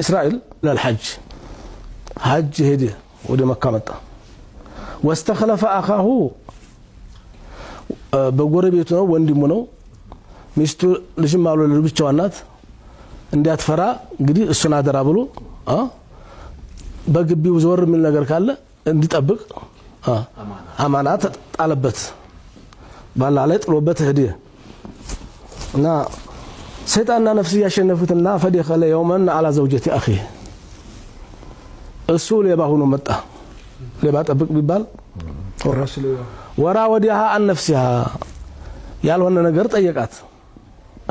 إسرائيل للحج حج هدي ودي مكة متى واستخلف أخاه بقربيته وندمه ميستو لجمالو لبيتشو النات እንዲያት ፈራ እንግዲህ እሱን አደራ ብሎ በግቢው ዞር ምን ነገር ካለ እንዲጠብቅ አማናት ጣለበት ባላ ላይ ጥሎበት ሄደ እና ሰይጣንና ነፍስ ያሸነፉትና ፈደኸለ يوما على زوجة اخيه እሱ ሌባ ሆኖ መጣ ሌባ ጠብቅ ቢባል ወራ ወዲያ عن نفسها ያልሆነ ነገር ጠየቃት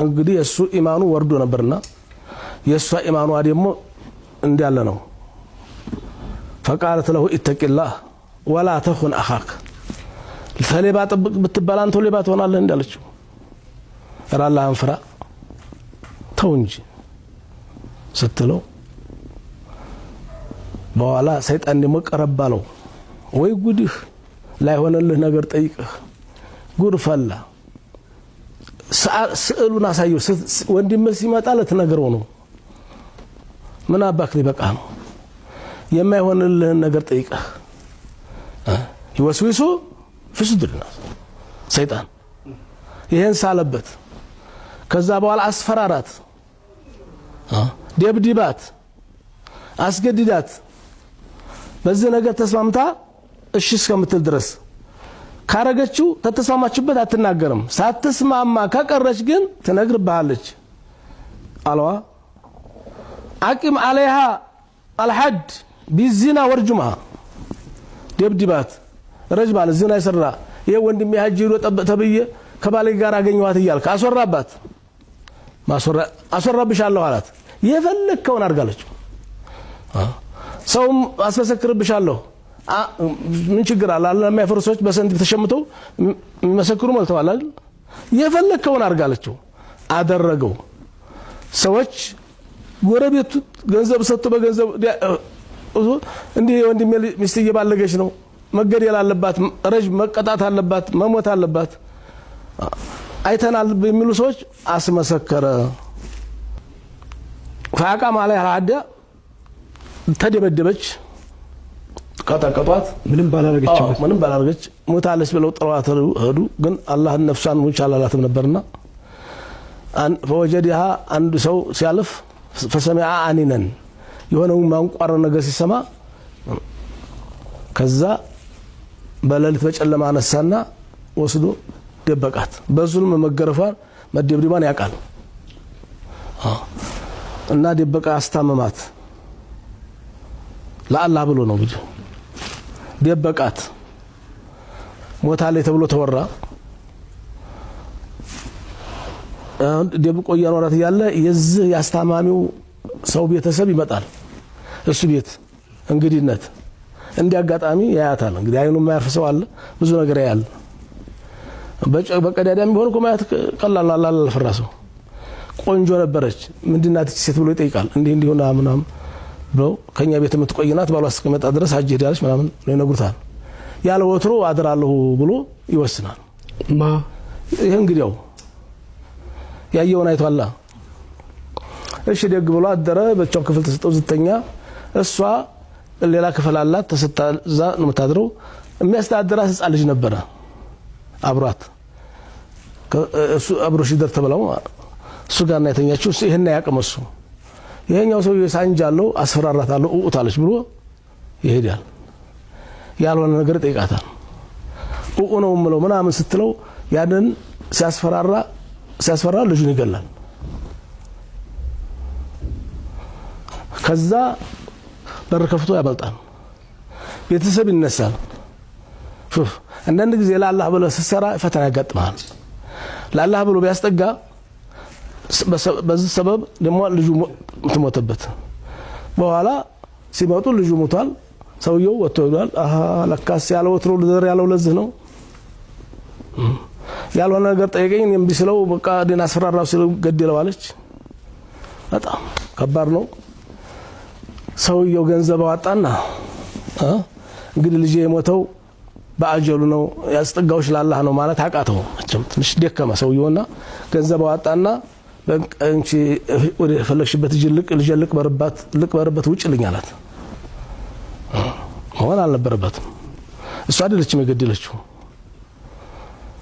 እንግዲህ እሱ ኢማኑ ወርዶ ነበርና የሷ ኢማኑ አደሞ እንዲያለ ነው فقالت له اتق الله ولا تخن اخاك ለሌባ ጠብቅ ብትባል አንተ ሌባ ትሆናለህ እንዳለችው አላህን ፍራ ተው እንጂ ስትለው በኋላ ሰይጣን ደሞ ቀረባለው ወይ ጉድህ ላይሆነልህ ነገር ጠይቅህ ጉድ ፈላ ስዕሉን አሳየው ወንድምህ ሲመጣ ለተነገረው ነው ምን አባክ ሊበቃ ነው የማይሆንልህ ነገር ጠይቀህ ይወስዊሱ ፍስድልና ሰይጣን ይሄን ሳለበት ከዛ በኋላ አስፈራራት ደብድባት አስገድዳት በዚህ ነገር ተስማምታ እሺ እስከምትል ድረስ ካረገችው ተተስማማችበት አትናገርም ሳትስማማ ከቀረች ግን ትነግርብሃለች አልዋ አቂም عليها الحد بالزنا ورجمها ደብድባት ረጅባል ዝና ይሰራ ይሄ ወንድም ያጅሩ ተበየ ከባለ ጋር አገኘዋት ይያልካ አስወራባት ማስወራ አስወራብሻለሁ አላት የፈለከውን አርጋለች ሰውም አስመሰክርብሻለሁ ምን ችግር አለ አላህ የማይፈርሶች በሰንት ተሸምተው የሚመሰክሩ መልተዋል አይደል የፈለከውን አርጋለችው አደረገው ሰዎች ጎረቤቱ ገንዘብ ሰጥቶ በገንዘብ እንዴ ወንድሜ ሚስት እየባለገች ነው መገደል አለባት ረጅ መቀጣት አለባት መሞት አለባት አይተናል በሚሉ ሰዎች አስመሰከረ فاقام عليها العده ተደበደበች ቀጠቀጧት ምንም ባላረገች ሞታለች ብለው ጥሯት ሄዱ ግን አላህ ነፍሷን ሙች አላላትም ነበርና فوجدها አንዱ ሰው ሲያልፍ فسمع عنينا የሆነው ማንቋር ነገር ሲሰማ ከዛ በለሊት በጨለማ አነሳና ወስዶ ደበቃት በዙልም መገረፋን መደብደባን ያቃል እና ደበቃ አስታመማት ለአላህ ብሎ ነው እንግዲህ ደበቃት ሞታለች ተብሎ ተወራ ደብቆ ያኖራት ያለ የዚህ ያስታማሚው ሰው ቤተሰብ ይመጣል እሱ ቤት እንግዲህነት እንዲያጋጣሚ ያያታል እንግዲህ አይኑ ማያርፈሰው አለ ብዙ ነገር ያያል በቀዳዳም ቢሆን እኮ ማያት ቀላል አላህ ለፈራሰው ቆንጆ ነበረች ምንድናት ሴት ብሎ ይጠይቃል እንዴ ሆና ምናም ብሎ ከኛ ቤት የምትቆይናት ባሏ እስከመጣ ድረስ አጅ ሄዳለች ምናምን ለነግሩታል ያለ ወትሮ አድራለሁ ብሎ ይወስናል ማ ይሄ እንግዲያው ያየውን አይቷላ እሺ ደግ ብሎ አደረ በቻው ክፍል ተሰጠው ዝተኛ እሷ ሌላ ክፍል አላት ተሰጣዛ ነው የምታድረው የሚያስተዳድራት ህፃን ልጅ ነበረ አብሯት እሱ አብሮሽ ይደር ተብለው እሱ ጋር ነው የተኛችው ይሄን ያቀመሱ ይሄኛው ሰው የሳንጃለው አስፈራራታለው ኡኡታለች ብሎ ይሄዳል ያልሆነ ነገር ጠይቃታል ኡኡ ነው ምለው ምናምን ስትለው ያንን ሲያስፈራ ልጁን ይገላል ከዛ በር ከፍቶ ያበልጣል ቤተሰብ ይነሳል ሹፍ አንዳንድ ጊዜ ለአላህ ብሎ ሲሰራ ፈተና ያጋጥማል ለአላህ ብሎ ቢያስጠጋ በዚህ ሰበብ ደሞ ልጁ ተሞተበት በኋላ ሲመጡ ልጁ ሞቷል ሰውየው ወጥቷል አሃ ለካስ ያለው ወትሮ ለዘር ያለው ለዚህ ነው ያለው ነገር ጠይቀኝ እምቢ ስለው በቃ ደና አስፈራራው ሲለው ገደለዋለች በጣም ከባድ ነው ሰውየው ገንዘብ አዋጣና እንግዲህ ልጅ የሞተው በአጀሉ ነው ያስጠጋውሽ ለአላህ ነው ማለት አቃተው እችም ትንሽ ደከመ ሰውየውና ገንዘብ አዋጣና በቃ እንቺ ወደ ፈለግሽበት ልጅልቅ በርበት ውጭ ልኛላት መሆን አልነበረበትም። እሷ አይደለችም የገደለችው።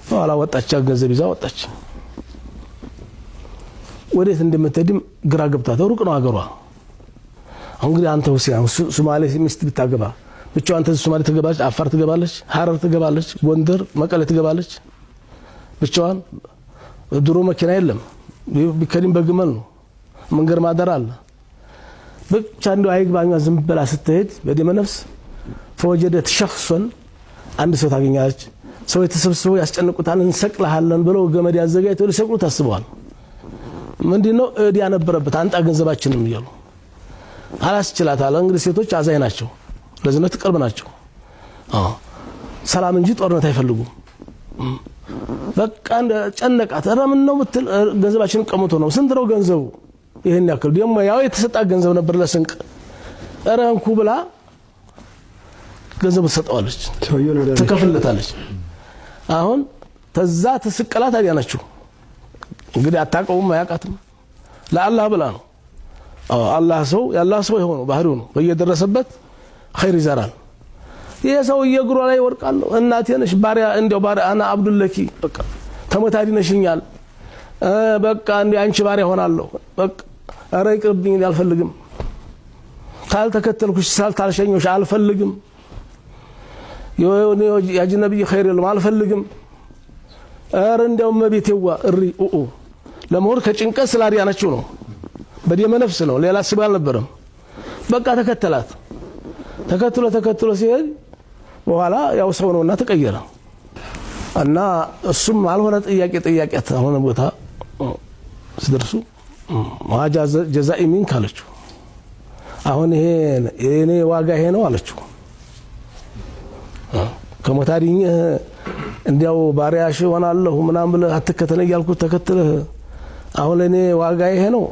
ኋላ ወጣች፣ ገንዘብ ይዛ ወጣች። ወዴት እንደምትሄድም ግራ ገብቷት ሩቅ ነው አገሯ። አሁን እንግዲህ አንተ ሁሴን ሶማሌ ሚስት ብታገባ ብቻዋን አንተ ሶማሌ ትገባለች፣ አፋር ትገባለች፣ ሐረር ትገባለች፣ ጎንደር መቀሌ ትገባለች ብቻዋን። ድሮ መኪና የለም፣ ቢከዲም በግመል ነው፣ መንገድ ማደር አለ። ብቻ እንደው አይግባኛ ዝም ብላ ስትሄድ በደመ ነፍስ ፈወጀደት ሸخصን አንድ ሰው ታገኛለች። ሰው የተሰብስበው ያስጨንቁታል። እንሰቅልሃለን ብለው ገመድ ያዘጋጅተው ሊሰቅሉ ታስበዋል። ምንድነው እዲያ ነበረበት አንጣ ገንዘባችንም ይያሉ አላስችላት አለ። እንግዲህ ሴቶች አዛይ ናቸው፣ ለዝነት ቅርብ ናቸው። ሰላም እንጂ ጦርነት አይፈልጉም። በቃ ጨነቃት። ኧረ ምን ነው ምትል ገንዘባችንን ቀምቶ ነው። ስንት ነው ገንዘቡ? ይሄን ያክል ደግሞ ያው የተሰጣ ገንዘብ ነበር ለስንቅ። ኧረ እንኩ ብላ ገንዘብ ተሰጣለች፣ ተከፍለታለች። አሁን ተዛ ተስቀላት አዲያናችሁ እንግዲህ አታቀውም አያቃትም። ለአላህ ብላ ነው። አላህ ሰው ያላህ ሰው የሆነው ባህሪው ነው። በየደረሰበት ኸይር ይዘራል። ይሄ ሰው እየግሯ ላይ ወርቃል። እናቴ ነሽ ባሪያ፣ እንደው ባሪያ አና አብዱልለኪ በቃ ተመታዲ ነሽኛል። በቃ እንዴ አንቺ ባሪያ ሆናለሁ። በቃ ኧረ ይቅርብኝ አልፈልግም። ካልተከተልኩሽ ሳልታልሸኝሽ አልፈልግም። የአጅነቢ ኸይር የለም አልፈልግም። ኧረ እንደው መቤቴዋ እሪ ለመሆን ከጭንቀት ስላዲያናችሁ ነው። በደመ ነፍስ ነው፣ ሌላ ስብ አልነበረም። በቃ ተከተላት። ተከትሎ ሲሄድ በኋላ ያው ሰው ነውና ተቀየረ እና እሱም አልሆነ ጥያቄ አሁን ቦታ ሲደርሱ ዋጃ ጀዛኢ ሚን ካለችው አሁን ይሄ የኔ ዋጋ ይሄ ነው አለችው። ከሞታዲኝ እንዲያው ባሪያሽ ሆናለሁ ምናምን ብለህ አትከተለኝ ያልኩት ተከትለህ አሁን ለኔ ዋጋ ይሄ ነው